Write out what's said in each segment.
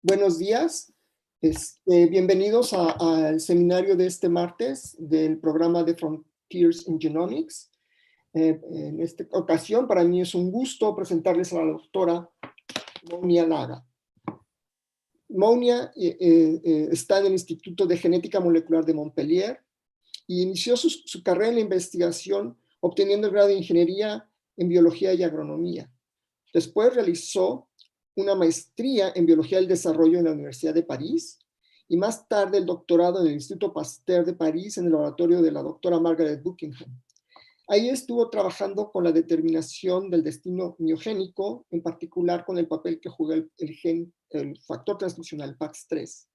Buenos días, bienvenidos al seminario de este martes del programa de Frontiers in Genomics. En esta ocasión para mí es un gusto presentarles a la doctora Mounia Lagha. Mounia está en el Instituto de Genética Molecular de Montpellier y inició su carrera en la investigación obteniendo el grado de Ingeniería en Biología y Agronomía. Después realizó una maestría en Biología del Desarrollo en la Universidad de París y más tarde el doctorado en el Instituto Pasteur de París en el laboratorio de la doctora Margaret Buckingham. Ahí estuvo trabajando con la determinación del destino miogénico, en particular con el papel que juega el factor transcripcional PAX3.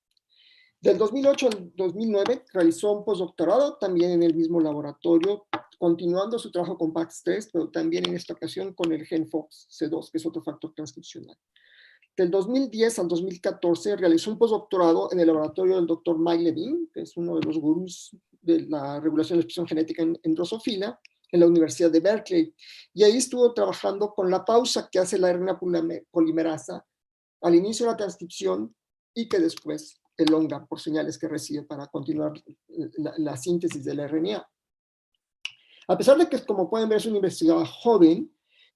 Del 2008 al 2009 realizó un postdoctorado también en el mismo laboratorio, continuando su trabajo con PAX3, pero también en esta ocasión con el gen FOXC2, que es otro factor transcripcional. Del 2010 al 2014 realizó un postdoctorado en el laboratorio del Dr. Mike Levine, que es uno de los gurús de la regulación de la expresión genética en Drosophila, en la Universidad de Berkeley. Y ahí estuvo trabajando con la pausa que hace la RNA polimerasa al inicio de la transcripción y que después elonga por señales que recibe para continuar la síntesis del RNA. A pesar de que, como pueden ver, es una investigadora joven,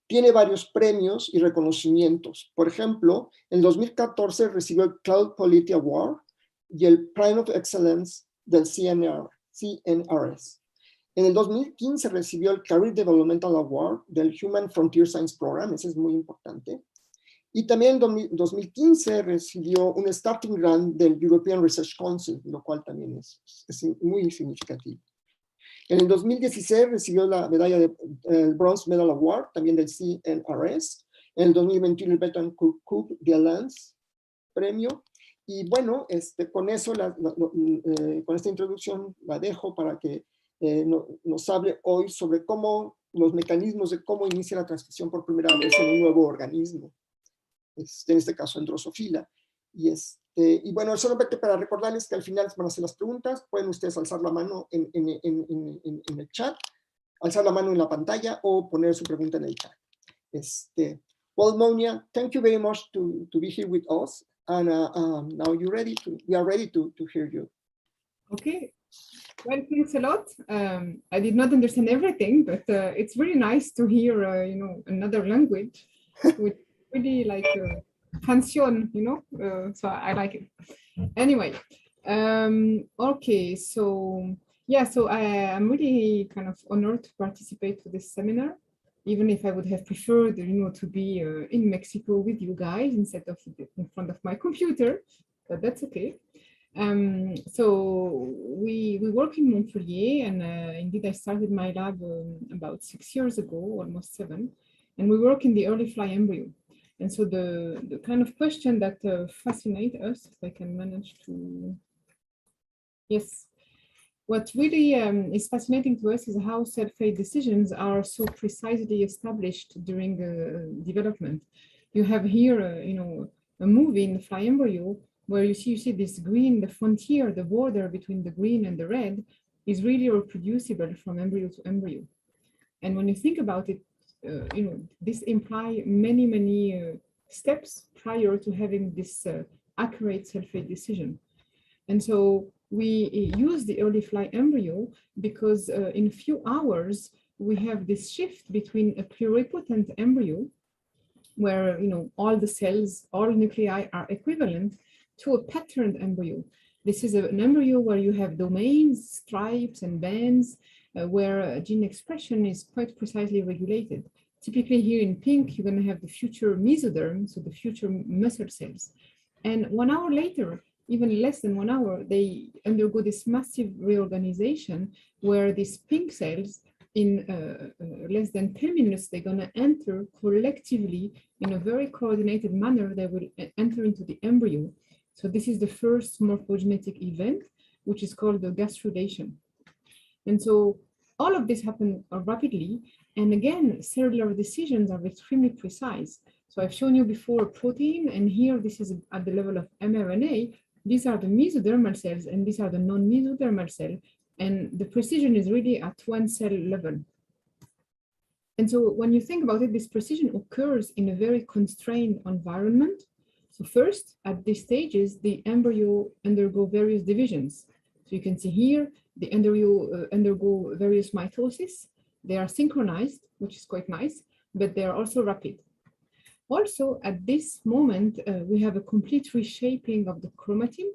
tiene varios premios y reconocimientos. Por ejemplo, en 2014 recibió el Cloud Quality Award y el Prime of Excellence del CNRS. En el 2015 recibió el Career Developmental Award del Human Frontier Science Program, ese es muy importante. Y también en 2015 recibió un Starting Grant del European Research Council, lo cual también es muy significativo. En el 2016 recibió la medalla de Bronze Medal Award, también del CNRS. En el 2021 el Betancourt Cook de Alliance premio. Y bueno, con eso, con esta introducción la dejo para que nos hable hoy sobre cómo los mecanismos de cómo inicia la transcripción por primera vez en un nuevo organismo. En este caso en Drosophila. Y bueno, solamente para recordarles que al final van a hacer las preguntas, pueden ustedes alzar la mano en el chat, alzar la mano en la pantalla o poner su pregunta en el chat. Well, Mounia, thank you very much to be here with us, and now we are ready to hear you. Okay, well, thanks a lot. I did not understand everything, but it's really nice to hear, another language, which really like canción, so I like it. Anyway, okay, so yeah, so I'm really kind of honored to participate to this seminar, even if I would have preferred, to be in Mexico with you guys instead of in front of my computer, but that's okay. So we work in Montpellier, and indeed I started my lab about 6 years ago, almost 7, and we work in the early fly embryo. And so the kind of question that fascinates us, if I can manage to, yes, what really is fascinating to us is how cell fate decisions are so precisely established during development. You have here, a movie in the fly embryo where you see this green, the frontier, the border between the green and the red is really reproducible from embryo to embryo. And when you think about it, this implies many steps prior to having this accurate cell fate decision. And so we use the early fly embryo because in a few hours, we have this shift between a pluripotent embryo, where all the cells, all nuclei are equivalent, to a patterned embryo. This is an embryo where you have domains, stripes, and bands, where gene expression is quite precisely regulated. Typically here in pink, you're going to have the future mesoderm, so the future muscle cells. And 1 hour later, even less than 1 hour, they undergo this massive reorganization where these pink cells, in less than 10 minutes, they're going to enter collectively in a very coordinated manner. They will enter into the embryo. So this is the first morphogenetic event, which is called the gastrulation. And so all of this happened rapidly. And again, cellular decisions are extremely precise. So I've shown you before a protein, and here this is at the level of mRNA. These are the mesodermal cells, and these are the non-mesodermal cells. And the precision is really at one cell level. And so when you think about it, this precision occurs in a very constrained environment. So first, at these stages, the embryo undergo various divisions. So you can see here, the embryo undergo various mitosis. They are synchronized, which is quite nice, but they are also rapid. Also, at this moment, we have a complete reshaping of the chromatin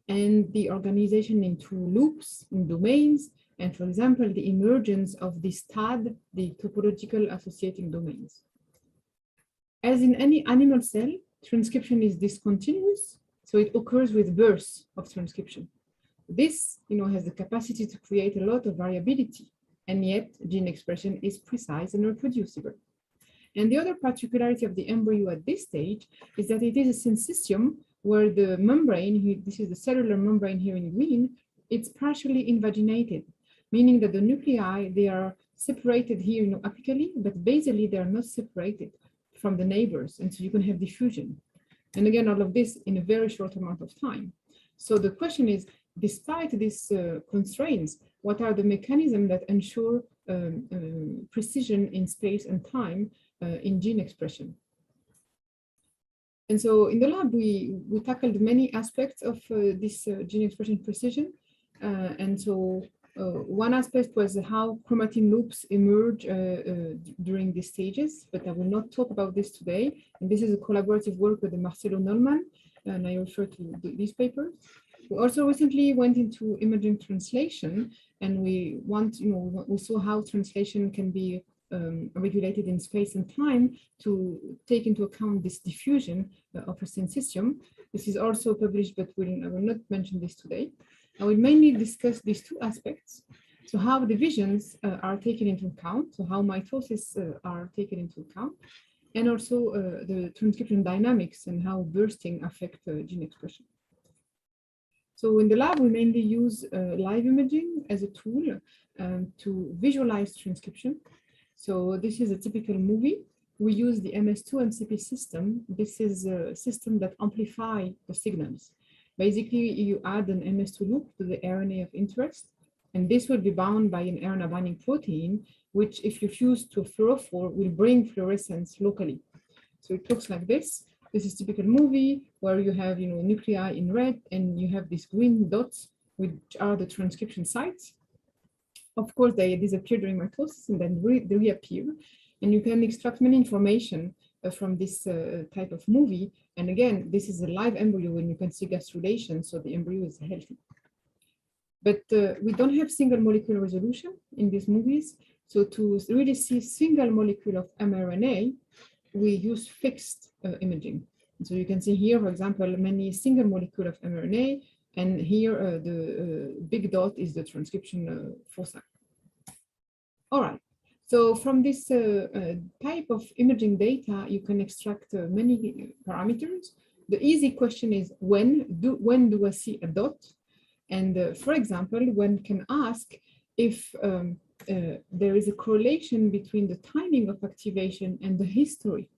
and the organization into loops, in domains, and for example, the emergence of this TAD, the topological associating domains. As in any animal cell, transcription is discontinuous, so it occurs with bursts of transcription. This, has the capacity to create a lot of variability, and yet gene expression is precise and reproducible. And the other particularity of the embryo at this stage is that it is a syncytium where the membrane, this is the cellular membrane here in green, it's partially invaginated, meaning that the nuclei, they are separated here, apically, but basally they are not separated from the neighbors, and so you can have diffusion. And again, all of this in a very short amount of time. So the question is, despite these constraints, what are the mechanisms that ensure precision in space and time in gene expression? And so in the lab, we tackled many aspects of this gene expression precision. And so one aspect was how chromatin loops emerge during these stages, but I will not talk about this today. And this is a collaborative work with Marcelo Nolman, and I refer to these papers. We also recently went into imaging translation, and we saw how translation can be regulated in space and time to take into account this diffusion of a syncytium. This is also published, but I will not mention this today. I will mainly discuss these two aspects. So how divisions are taken into account, so how mitosis are taken into account, and also the transcription dynamics and how bursting affect gene expression. So in the lab, we mainly use live imaging as a tool to visualize transcription. So this is a typical movie. We use the MS2 MCP system. This is a system that amplifies the signals. Basically, you add an MS2 loop to the RNA of interest, and this will be bound by an RNA binding protein, which if you fuse to a fluorophore will bring fluorescence locally. So it looks like this. This is typical movie where you have nuclei in red and you have these green dots, which are the transcription sites. Of course, they disappear during mitosis and then they reappear. And you can extract many information from this type of movie. And again, this is a live embryo and you can see gastrulation, so the embryo is healthy. But we don't have single molecule resolution in these movies. So to really see single molecule of mRNA, we use fixed imaging. And so you can see here, for example, many single molecule of mRNA, and here the big dot is the transcription foci. All right. So from this type of imaging data, you can extract many parameters. The easy question is when do I see a dot? And for example, one can ask if there is a correlation between the timing of activation and the history.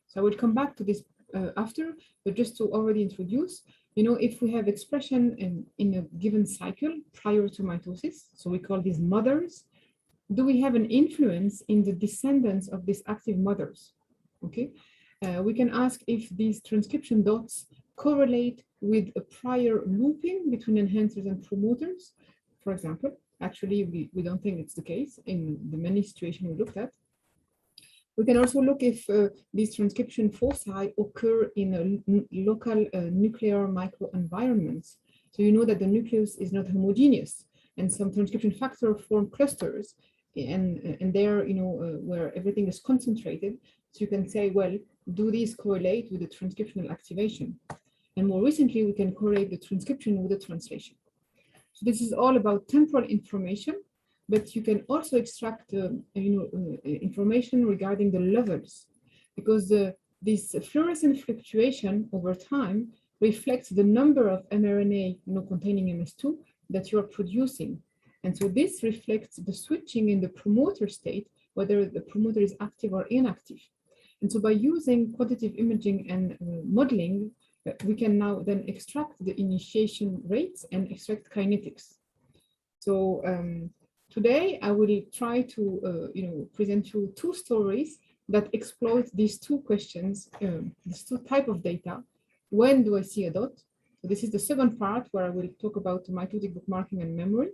So I will come back to this after, but just to already introduce, if we have expression in a given cycle prior to mitosis, so we call these mothers, do we have an influence in the descendants of these active mothers? Okay, we can ask if these transcription dots correlate with a prior looping between enhancers and promoters, for example. Actually, we don't think it's the case in the many situations we looked at. We can also look if these transcription foci occur in local nuclear microenvironments. So you know that the nucleus is not homogeneous, and some transcription factors form clusters, and there, where everything is concentrated. So you can say, well, do these correlate with the transcriptional activation? And more recently, we can correlate the transcription with the translation. So this is all about temporal information, but you can also extract information regarding the levels, because this fluorescent fluctuation over time reflects the number of mRNA containing MS2 that you are producing. And so this reflects the switching in the promoter state, whether the promoter is active or inactive. And so by using quantitative imaging and modeling, we can now then extract the initiation rates and extract kinetics. So today I will try to present you two stories that exploit these two questions, these two types of data. when do I see a dot? So this is the second part where I will talk about mitotic bookmarking and memory.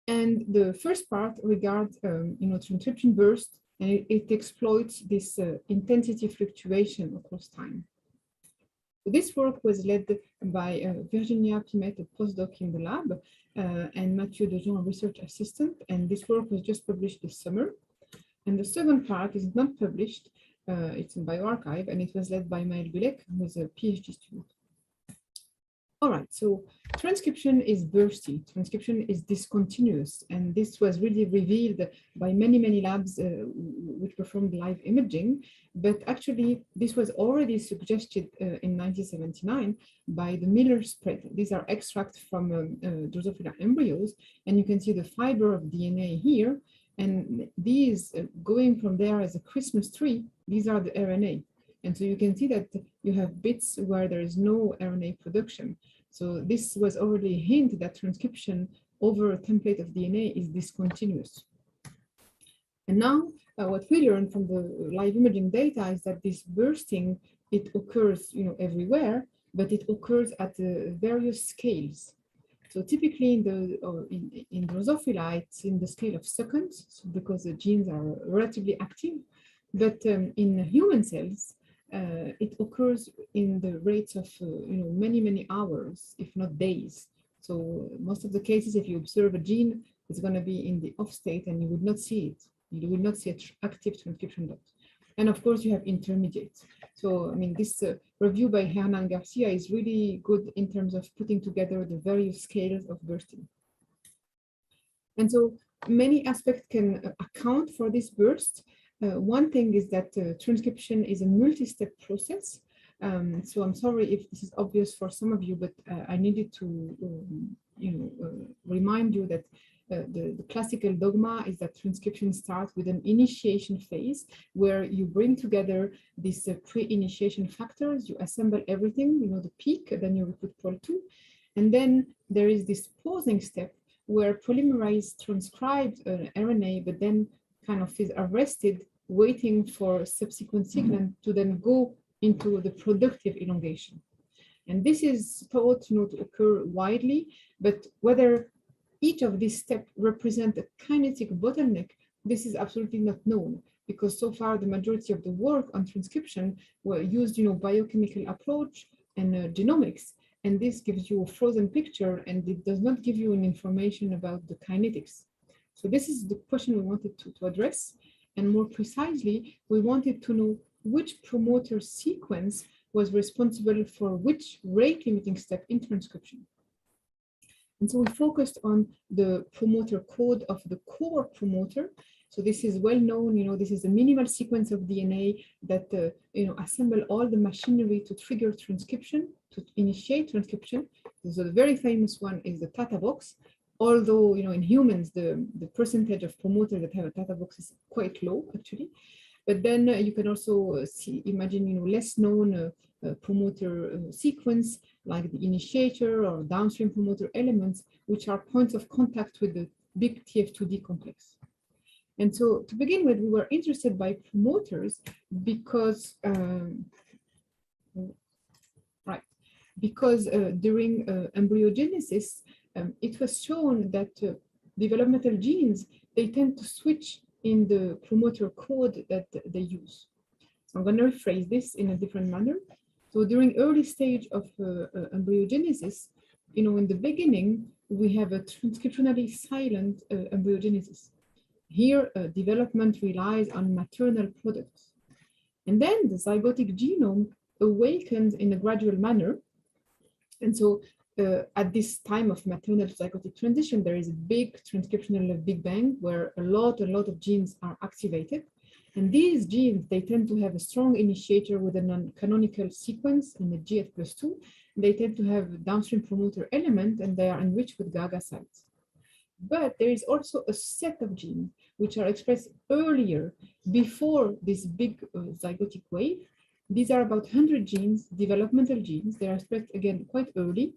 And the first part regards transcription burst, and it exploits this intensity fluctuation across time. So this work was led by Virginia Pimet, a postdoc in the lab, and Mathieu Dejean, a research assistant. And this work was just published this summer. And the second part is not published. It's in bioRxiv, and it was led by Maël Bulek, who is a PhD student. All right, so transcription is bursty, transcription is discontinuous, and this was really revealed by many labs which performed live imaging, but actually this was already suggested in 1979 by the Miller spread. These are extracts from Drosophila embryos, and you can see the fiber of DNA here, and these going from there as a Christmas tree, these are the RNA. And so you can see that you have bits where there is no RNA production. So this was already a hint that transcription over a template of DNA is discontinuous. And now what we learned from the live imaging data is that this bursting, it occurs everywhere, but it occurs at various scales. So typically in Drosophila, it's in the scale of seconds, because the genes are relatively active. But in human cells, it occurs in the rates of many hours, if not days. So most of the cases, if you observe a gene, it's going to be in the off state, and you would not see it. You will not see an active transcription dot. And of course, you have intermediates. So I mean, this review by Hernan Garcia is really good in terms of putting together the various scales of bursting. And so many aspects can account for this burst. One thing is that transcription is a multi-step process. So I'm sorry if this is obvious for some of you, but I needed to remind you that the classical dogma is that transcription starts with an initiation phase where you bring together these pre-initiation factors, you assemble everything, the peak, then you recruit Pol2, and then there is this pausing step where polymerase transcribes an RNA, but then kind of is arrested, waiting for subsequent sequence to then go into the productive elongation. And this is thought to occur widely, but whether each of these steps represent a kinetic bottleneck, this is absolutely not known, because so far the majority of the work on transcription were used, biochemical approach and genomics, and this gives you a frozen picture, and it does not give you an information about the kinetics. So this is the question we wanted to address, and more precisely, we wanted to know which promoter sequence was responsible for which rate-limiting step in transcription. And so we focused on the promoter code of the core promoter. So this is well known, this is a minimal sequence of DNA that, assemble all the machinery to trigger transcription, to initiate transcription. So the very famous one is the Tata box, although, in humans, the percentage of promoters that have a Tata box is quite low, actually. But then you can also imagine, less known promoter sequence, like the initiator or downstream promoter elements, which are points of contact with the big TF2D complex. And so to begin with, we were interested by promoters because, during embryogenesis, it was shown that developmental genes, they tend to switch in the promoter code that they use. So I'm going to rephrase this in a different manner. So during early stage of embryogenesis, in the beginning, we have a transcriptionally silent embryogenesis. Here, development relies on maternal products. And then the zygotic genome awakens in a gradual manner. And so at this time of maternal to zygotic transition, there is a big transcriptional Big Bang where a lot of genes are activated. And these genes, they tend to have a strong initiator with a non-canonical sequence in the GF+2. They tend to have a downstream promoter element, and they are enriched with GAGA sites. But there is also a set of genes which are expressed earlier, before this big zygotic wave. These are about 100 genes, developmental genes. They are expressed again quite early.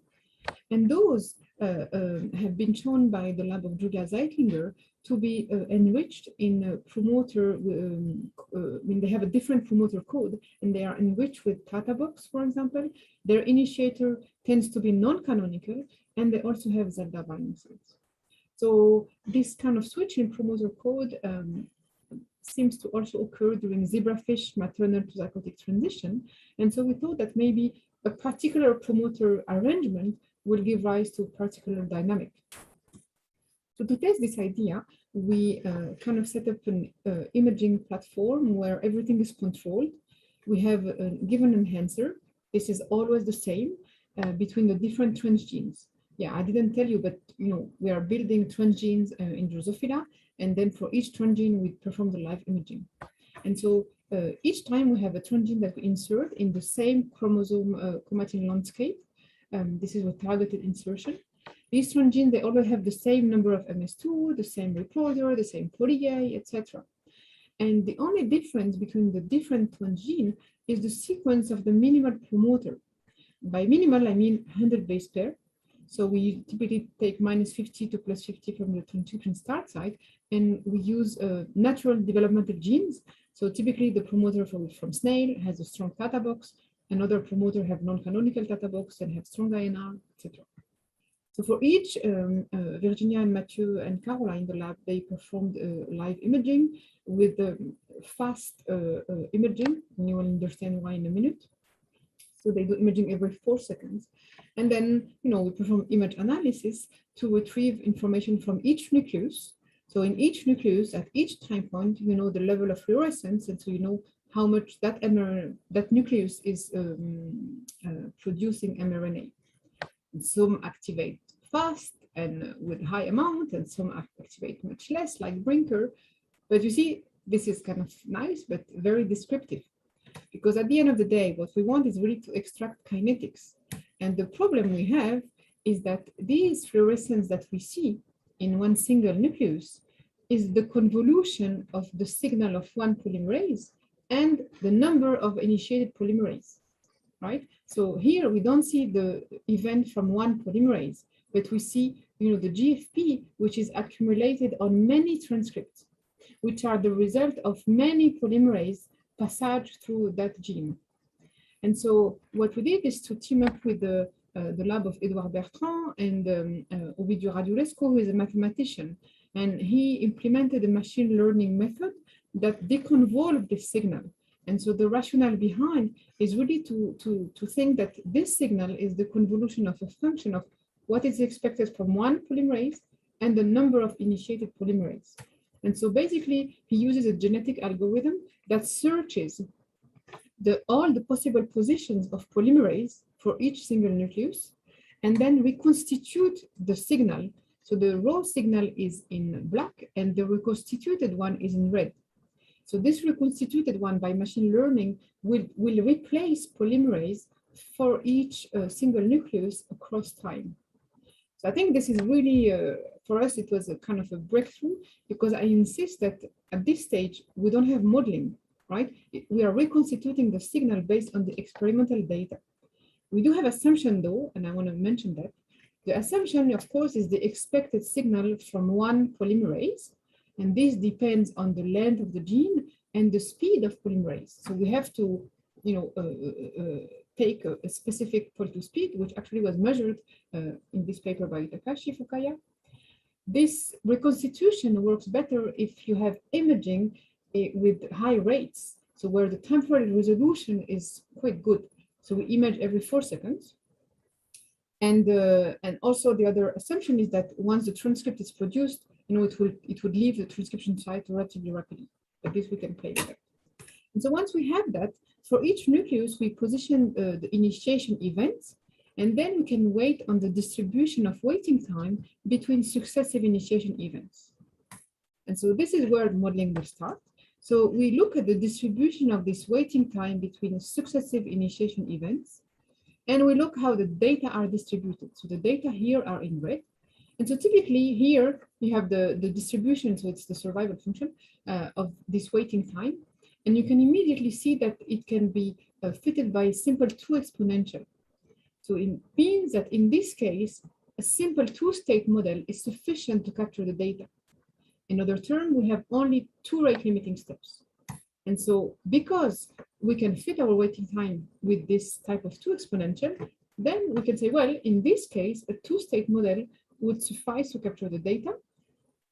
And those have been shown by the lab of Julia Zeitlinger to be enriched in a promoter, when they have a different promoter code and they are enriched with Tata box, for example, their initiator tends to be non-canonical, and they also have Zelda binding sites. So this kind of switch in promoter code seems to also occur during zebrafish maternal to zygotic transition. And so we thought that maybe a particular promoter arrangement will give rise to a particular dynamic. So to test this idea, we kind of set up an imaging platform where everything is controlled. We have a given enhancer. This is always the same between the different transgenes. Yeah, I didn't tell you, but we are building transgenes in Drosophila, and then for each transgene we perform the live imaging. And so each time we have a transgene that we insert in the same chromosome chromatin landscape. This is a targeted insertion. These transgenes, they always have the same number of MS2, the same reporter, the same poly-A, etc. And the only difference between the different transgenes is the sequence of the minimal promoter. By minimal, I mean 100 base pair. So we typically take -50 to +50 from the transcription start site, and we use natural developmental genes. So typically the promoter from snail has a strong Tata box, another promoter have non-canonical Tata box and have strong INR, etc. So for each, Virginia and Mathieu and Carola in the lab, they performed live imaging with fast imaging, and you will understand why in a minute. So they do imaging every 4 seconds. And then, we perform image analysis to retrieve information from each nucleus. So in each nucleus, at each time point, you know the level of fluorescence, and so you know how much that nucleus is producing mRNA. And some activate fast and with high amount, and some activate much less, like Brinker. But you see, this is kind of nice, but very descriptive. Because at the end of the day, what we want is really to extract kinetics. And the problem we have is that these fluorescence that we see in one single nucleus is the convolution of the signal of one polymerase and the number of initiated polymerase, right? So here we don't see the event from one polymerase, but we see, the GFP, which is accumulated on many transcripts, which are the result of many polymerase passage through that gene. And so what we did is to team up with the lab of Edouard Bertrand and Ovidiu Radulescu, who is a mathematician. And he implemented a machine learning method that deconvolved this signal. And so the rationale behind is really to think that this signal is the convolution of a function of what is expected from one polymerase and the number of initiated polymerase. And so basically, he uses a genetic algorithm that searches all the possible positions of polymerase for each single nucleus, and then reconstitute the signal. So the raw signal is in black, and the reconstituted one is in red. So this reconstituted one by machine learning will replace polymerase for each single nucleus across time. So I think this is really, for us, it was a kind of a breakthrough, because I insist that at this stage, we don't have modeling, right? We are reconstituting the signal based on the experimental data. We do have assumption though, and I want to mention that. The assumption, of course, is the expected signal from one polymerase, and this depends on the length of the gene and the speed of polymerase. So we have to, take a specific poly2 speed, which actually was measured in this paper by Takashi Fukaya. This reconstitution works better if you have imaging with high rates, so where the temporal resolution is quite good. So we image every 4 seconds. And also the other assumption is that once the transcript is produced, it would leave the transcription site relatively rapidly. But this we can play with. And so once we have that, for each nucleus, we position the initiation events, and then we can wait on the distribution of waiting time between successive initiation events. And so this is where modeling will start. So we look at the distribution of this waiting time between successive initiation events, and we look how the data are distributed. So the data here are in red. And so typically here you have the distribution, so it's the survival function of this waiting time. And you can immediately see that it can be fitted by a simple 2 exponential. So it means that in this case, a simple two-state model is sufficient to capture the data. In other terms, we have only two rate limiting steps. And so because we can fit our waiting time with this type of two exponential, then we can say, well, in this case, a two-state model would suffice to capture the data.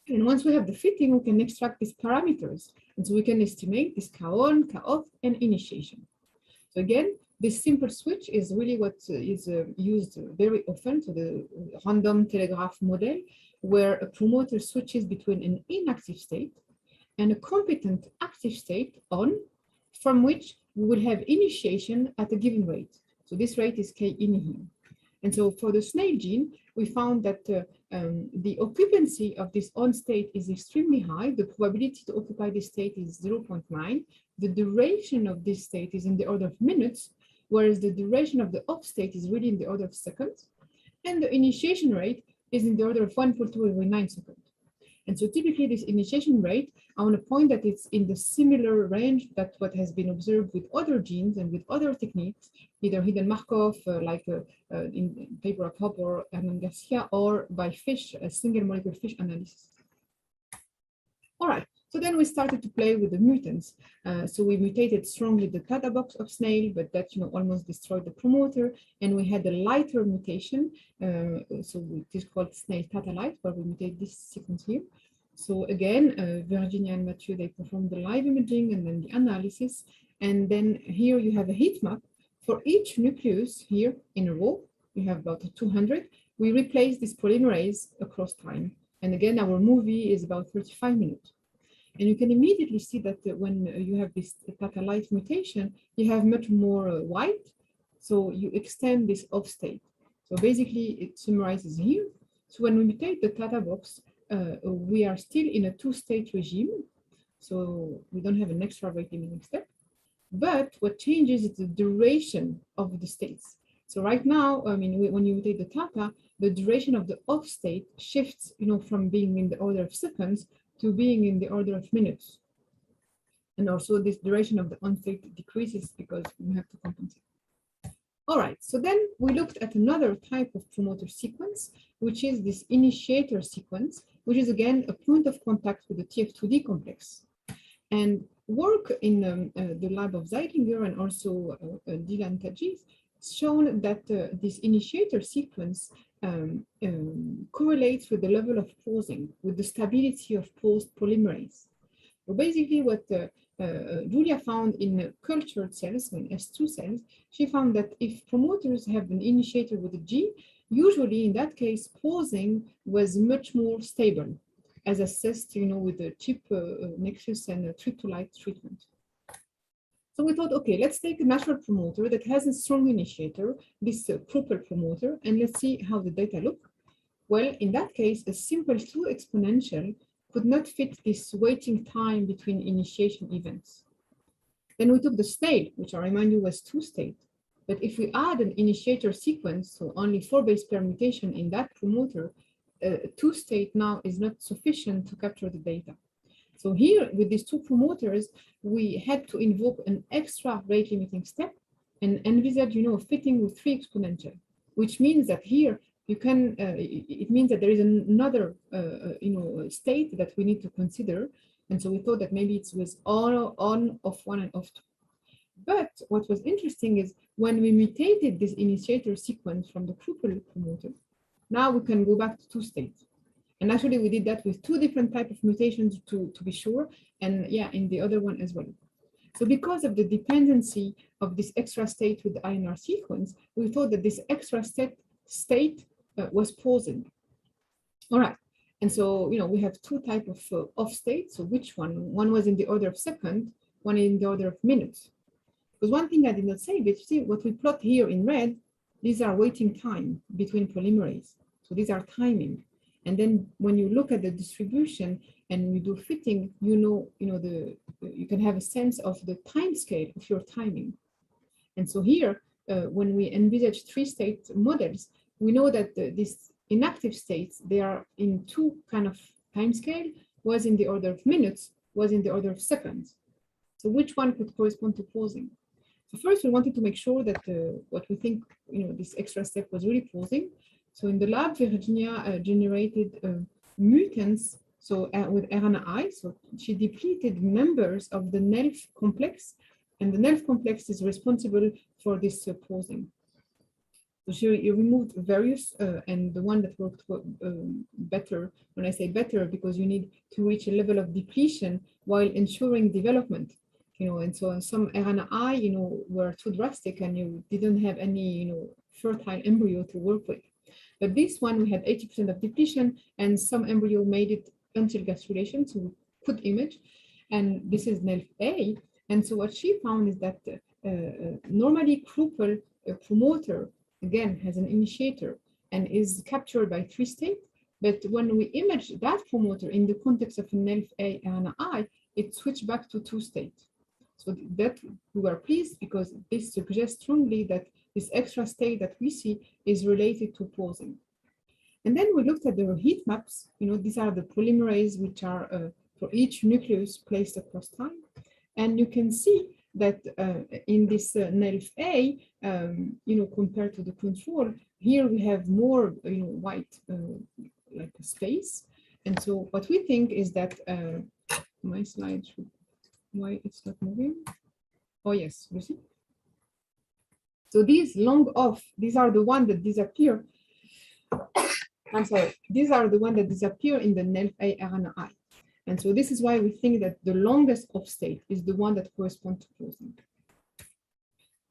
And once we have the fitting, we can extract these parameters. And so we can estimate this K-on, K-off, and initiation. So again, this simple switch is really what is used very often, so the random telegraph model, where a promoter switches between an inactive state and a competent active state on, from which we will have initiation at a given rate. So this rate is K-in here. And so for the snail gene, we found that the occupancy of this on state is extremely high. The probability to occupy this state is 0.9. The duration of this state is in the order of minutes, whereas the duration of the off state is really in the order of seconds. And the initiation rate is in the order of 1.2 every 9 seconds. And so typically this initiation rate, I want to point that it's in the similar range that what has been observed with other genes and with other techniques, either hidden Markov, in paper of Hopper, Hernan Garcia, or by fish, a single molecule fish analysis. All right, so then we started to play with the mutants. So we mutated strongly the Tata box of snail, but that almost destroyed the promoter. And we had a lighter mutation. So it is called snail Tata light, where we mutate this sequence here. So again, Virginia and Mathieu, they performed the live imaging and then the analysis. And then here you have a heat map. For each nucleus here in a row, we have about 200. We replace this polymerase across time. And again, our movie is about 35 minutes. And you can immediately see that when you have this Tata light mutation, you have much more white. So you extend this off state. So basically, it summarizes here. So when we mutate the Tata box, we are still in a two-state regime. So we don't have an extra rate limiting step. But what changes is the duration of the states. So right now, I mean, when you mutate the Tata, the duration of the off state shifts, from being in the order of seconds to being in the order of minutes. And also this duration of the on state decreases because we have to compensate. All right, so then we looked at another type of promoter sequence, which is this initiator sequence, which is again a point of contact with the TF2D complex. And work in the lab of Zeitlinger and also Dylan Tajis shown that this initiator sequence correlates with the level of posing, with the stability of posed polymerase. So basically what Julia found in cultured cells, in S2 cells, she found that if promoters have an initiator with a G, usually in that case, posing was much more stable, as assessed, with the chip nexus and trip-to-light treatment. So we thought, okay, let's take a natural promoter that has a strong initiator, this propel promoter, and let's see how the data look. Well, in that case, a simple 2 exponential could not fit this waiting time between initiation events. Then we took the state, which I remind you was 2-state. But if we add an initiator sequence, so only 4 base pair mutation in that promoter, 2-state now is not sufficient to capture the data. So here, with these 2 promoters, we had to invoke an extra rate limiting step and envisage, a fitting with 3 exponential, which means that here you can, it means that there is another, state that we need to consider. And so we thought that maybe it's with on, off 1, and off 2. But what was interesting is when we mutated this initiator sequence from the propel promoter, now we can go back to 2 states. And actually, we did that with 2 different types of mutations to be sure, and yeah, in the other one as well. So because of the dependency of this extra state with the INR sequence, we thought that this extra state was posing. All right, and so, we have 2 types of off states. So which one? One was in the order of seconds, one in the order of minutes. Because one thing I did not say, but you see what we plot here in red, these are waiting time between polymerase. So these are timing. And then when you look at the distribution and you do fitting, you can have a sense of the time scale of your timing. And so here, when we envisage 3-state models, we know that these inactive states, they are in 2 kind of time scale, was in the order of minutes, was in the order of seconds. So which one could correspond to posing? So first, we wanted to make sure that what we think, this extra step was really posing. So in the lab, Virginia generated mutants, so with RNAi, so she depleted members of the NELF complex, and the NELF complex is responsible for this pausing. So she removed various, and the one that worked better, when I say better, because you need to reach a level of depletion while ensuring development, and so some RNAi, were too drastic and you didn't have any, fertile embryo to work with. But this one, we had 80% of depletion, and some embryo made it until gastrulation, so we could image, and this is NELF-A. And so what she found is that normally Kruppel, a promoter, again, has an initiator and is captured by 3 states. But when we image that promoter in the context of an NELF-A RNAi, it switched back to 2 states. So that we were pleased because this suggests strongly that this extra state that we see is related to pausing. And then we looked at the heat maps. These are the polymerase which are for each nucleus placed across time. And you can see that in this NELF-A, compared to the control, here we have more, white like a space. And so what we think is that my slide should, why it's not moving? Oh yes, you see. So these long off, these are the ones that disappear. I'm sorry, these are the ones that disappear in the NELF-A RNAi. And so this is why we think that the longest off state is the one that corresponds to pausing.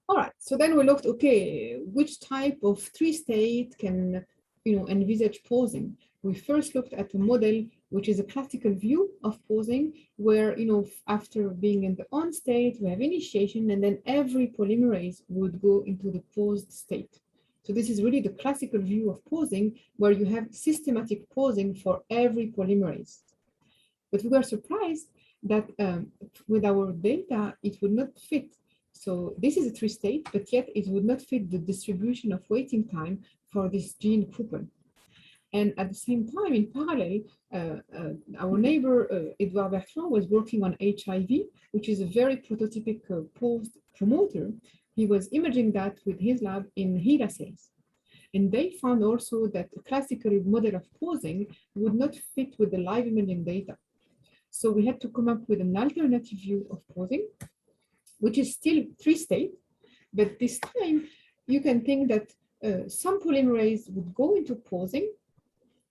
All right, so then we looked, okay, which type of 3 state can, envisage pausing? We first looked at a model, which is a classical view of pausing, where, after being in the on state, we have initiation, and then every polymerase would go into the paused state. So this is really the classical view of pausing, where you have systematic pausing for every polymerase. But we were surprised that with our data, it would not fit. So this is a 3 state, but yet it would not fit the distribution of waiting time for this gene Kruppel. And at the same time, in parallel, our neighbor, Edouard Bertrand, was working on HIV, which is a very prototypic paused promoter. He was imaging that with his lab in HeLa cells. And they found also that the classical model of pausing would not fit with the live imaging data. So we had to come up with an alternative view of pausing, which is still 3 state, but this time you can think that some polymerase would go into pausing,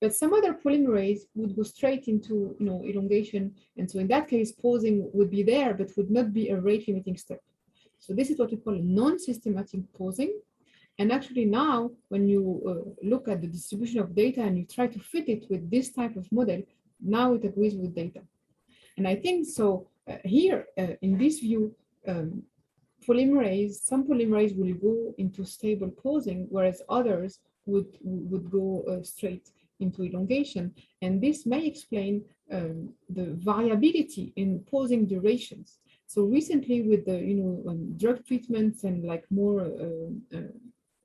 but some other polymerase would go straight into elongation. And so in that case, pausing would be there, but would not be a rate limiting step. So this is what we call a non-systematic pausing. And actually now, when you look at the distribution of data and you try to fit it with this type of model, now it agrees with data. And I think so here in this view, some polymerase will go into stable pausing, whereas others would go straight into elongation. And this may explain the variability in pausing durations. So recently with the drug treatments and like more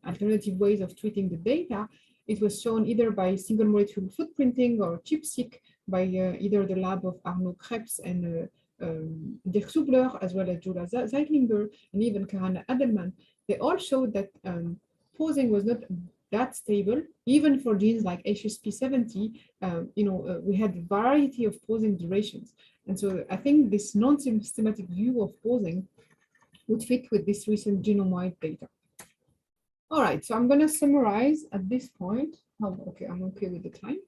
alternative ways of treating the data, it was shown either by single molecule footprinting or ChIP-seq by either the lab of Arno Krebs and Dirk Zubler, as well as Julia Zeiglinger and even Karana Adelman. They all showed that pausing was not that stable, even for genes like HSP70. We had a variety of pausing durations. And so I think this non-systematic view of pausing would fit with this recent genome-wide data. All right, so I'm going to summarize at this point. Oh, okay, I'm okay with the time.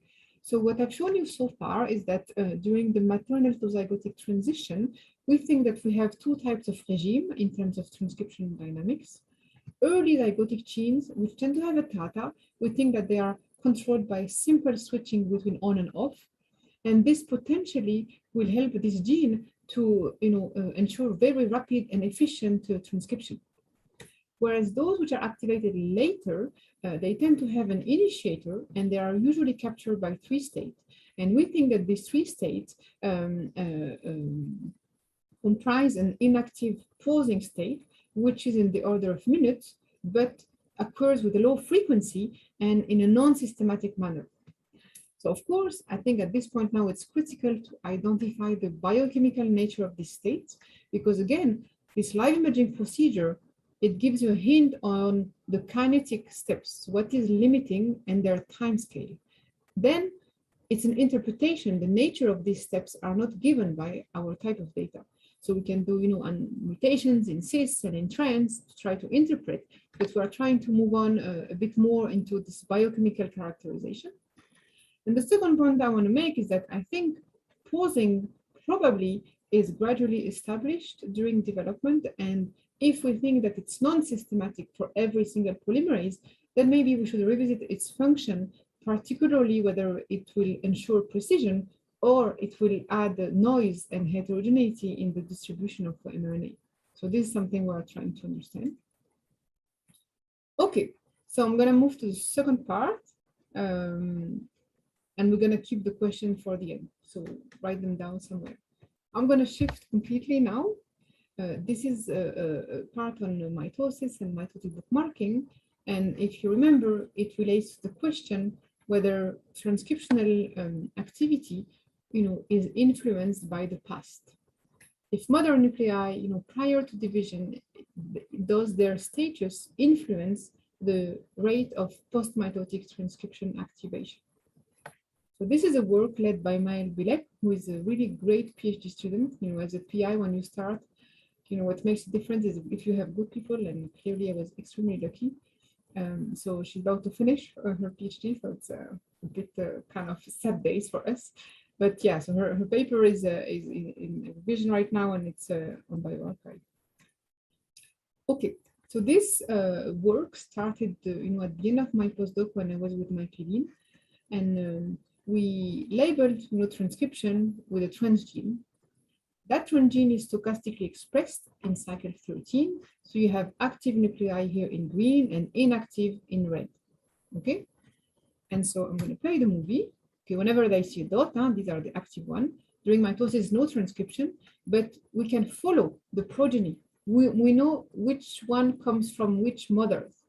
So what I've shown you so far is that during the maternal to zygotic transition, we think that we have 2 types of regime in terms of transcription dynamics. Early zygotic genes, which tend to have a tata, we think that they are controlled by simple switching between on and off. And this potentially will help this gene to ensure very rapid and efficient transcription. Whereas those which are activated later, they tend to have an initiator, and they are usually captured by 3 states. And we think that these 3 states comprise an inactive pausing state, which is in the order of minutes, but occurs with a low frequency and in a non-systematic manner. So of course, I think at this point now it's critical to identify the biochemical nature of these states, because again, this live imaging procedure it gives you a hint on the kinetic steps, what is limiting and their time scale. Then it's an interpretation. The nature of these steps are not given by our type of data. So we can do, mutations in cis and in trans to try to interpret, but we are trying to move on a bit more into this biochemical characterization. And the second point I want to make is that I think pausing probably is gradually established during development. And if we think that it's non-systematic for every single polymerase, then maybe we should revisit its function, particularly whether it will ensure precision or it will add noise and heterogeneity in the distribution of mRNA. So this is something we're trying to understand. Okay, so I'm going to move to the second part, and we're going to keep the question for the end. So write them down somewhere. I'm going to shift completely now. This is a part on mitosis and mitotic bookmarking. And if you remember, it relates to the question whether transcriptional activity is influenced by the past. If mother nuclei, prior to division, does their status influence the rate of post-mitotic transcription activation? So this is a work led by Maël Bilek, who is a really great PhD student. As a PI, when you start, what makes a difference is if you have good people, and clearly I was extremely lucky. So she's about to finish her PhD, so it's a bit kind of sad days for us. But yeah, so her paper is in revision right now, and it's on bioarchive. Okay, so this work started at the end of my postdoc when I was with my PhD, and we labeled transcription with a transgene. That transgene is stochastically expressed in cycle 13. So you have active nuclei here in green and inactive in red. Okay, and so I'm going to play the movie. Okay, whenever they see a dot, these are the active one. During mitosis, no transcription, but we can follow the progeny. We know which one comes from which mothers,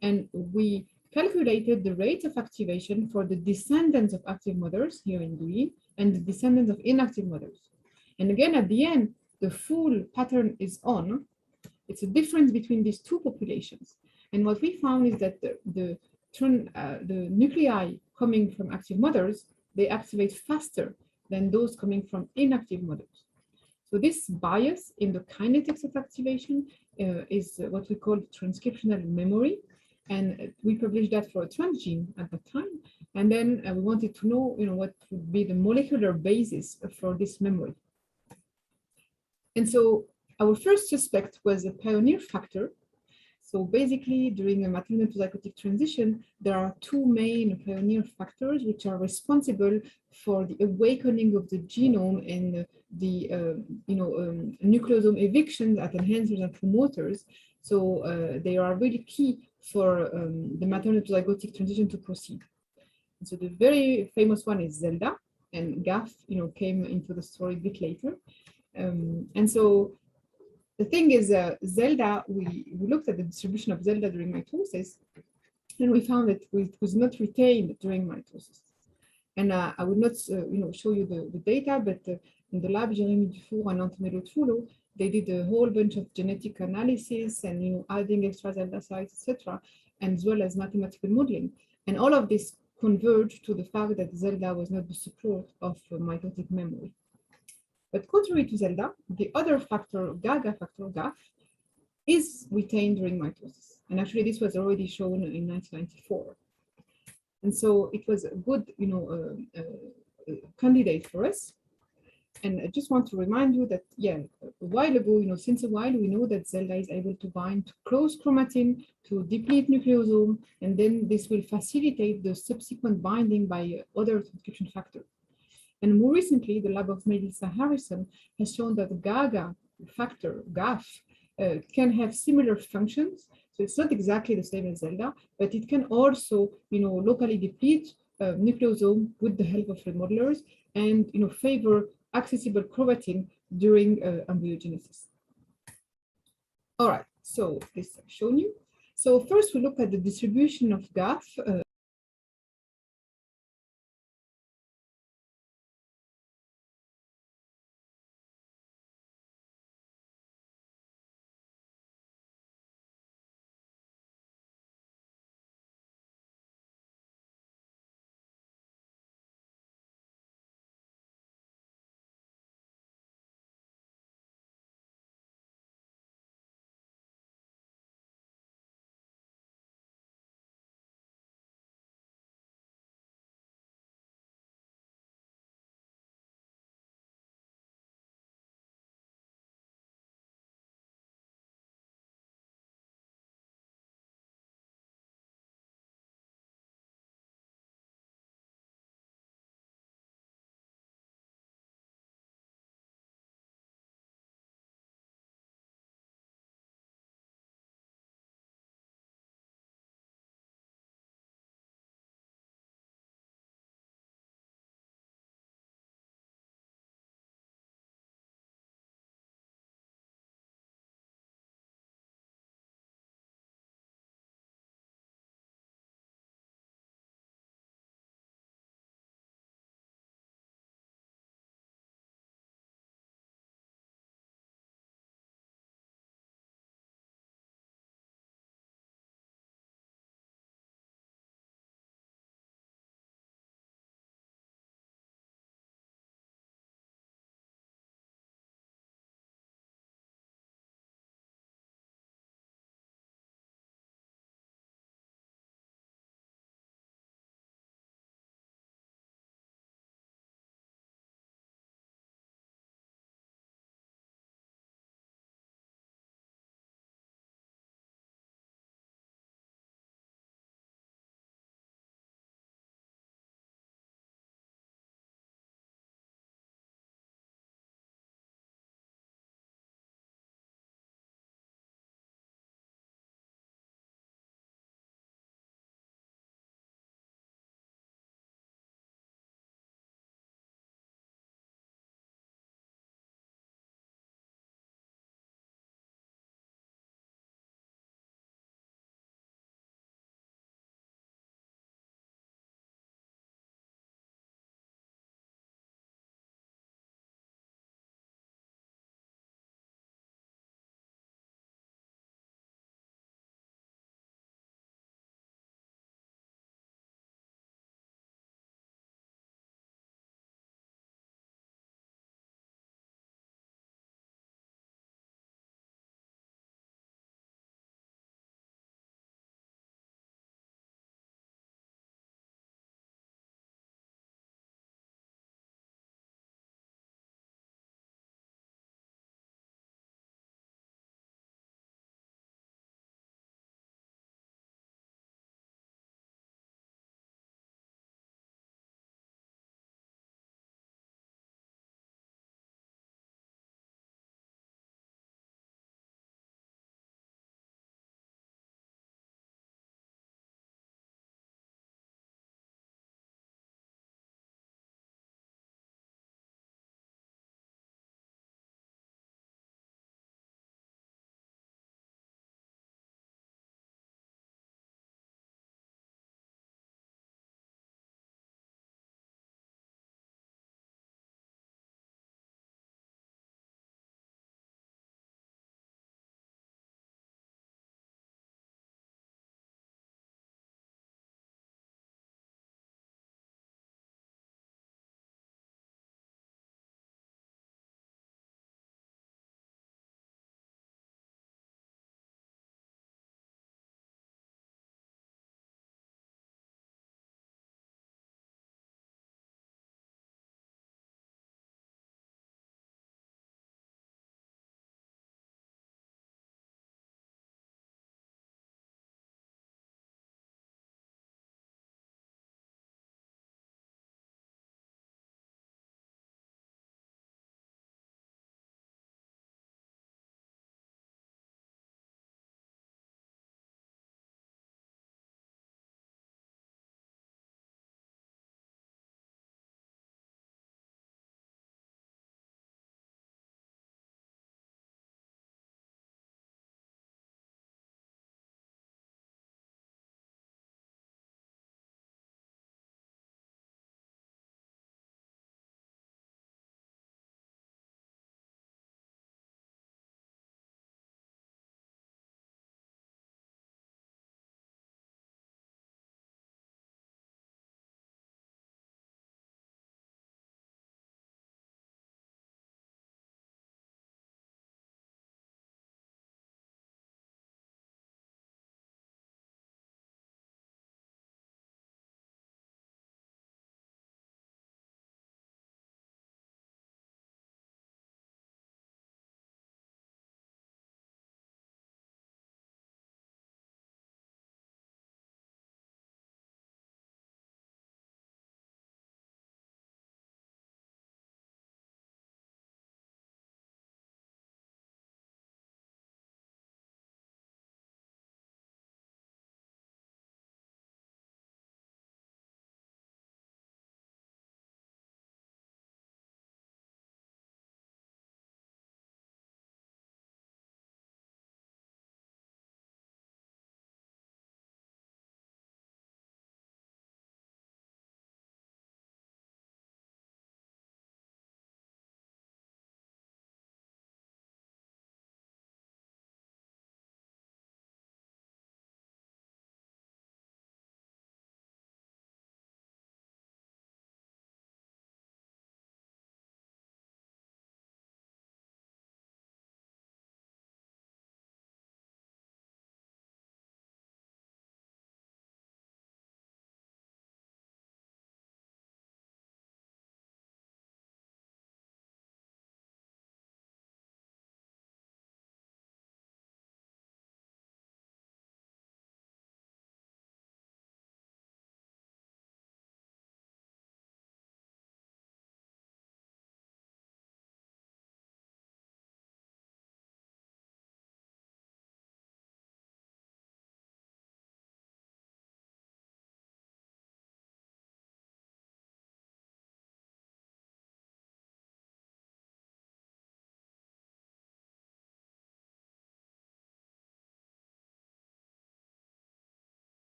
and we calculated the rate of activation for the descendants of active mothers here in green and the descendants of inactive mothers. And again, at the end, the full pattern is on. It's a difference between these two populations. And what we found is that the nuclei coming from active mothers, they activate faster than those coming from inactive mothers. So this bias in the kinetics of activation is what we call transcriptional memory. And we published that for a transgene at the time. And then we wanted to know, what would be the molecular basis for this memory. And so our first suspect was a pioneer factor. So basically, during a maternal to zygotic transition, there are two main pioneer factors which are responsible for the awakening of the genome and the nucleosome evictions at enhancers and promoters. So they are really key for the maternal to zygotic transition to proceed. And so the very famous one is Zelda, and GAF, came into the story a bit later. And so the thing is, Zelda, we looked at the distribution of Zelda during mitosis, and we found that it was not retained during mitosis. And I would not, show you the data, but in the lab, Jérémy Dufour and Antonello Trullo, they did a whole bunch of genetic analysis and adding extra Zelda sites, etc., as well as mathematical modeling. And all of this converged to the fact that Zelda was not the support of mitotic memory. But contrary to Zelda, the other factor, GAGA factor, GAF, is retained during mitosis. And actually, this was already shown in 1994. And so it was a good, candidate for us. And I just want to remind you that, a while ago, since a while, we know that Zelda is able to bind to close chromatin, to deplete nucleosome, and then this will facilitate the subsequent binding by other transcription factors. And more recently, the lab of Melissa Harrison has shown that the GAGA factor, GAF, can have similar functions. So it's not exactly the same as Zelda, but it can also, locally deplete nucleosome with the help of remodelers and, favor accessible chromatin during embryogenesis. All right, so this I've shown you. So first we look at the distribution of GAF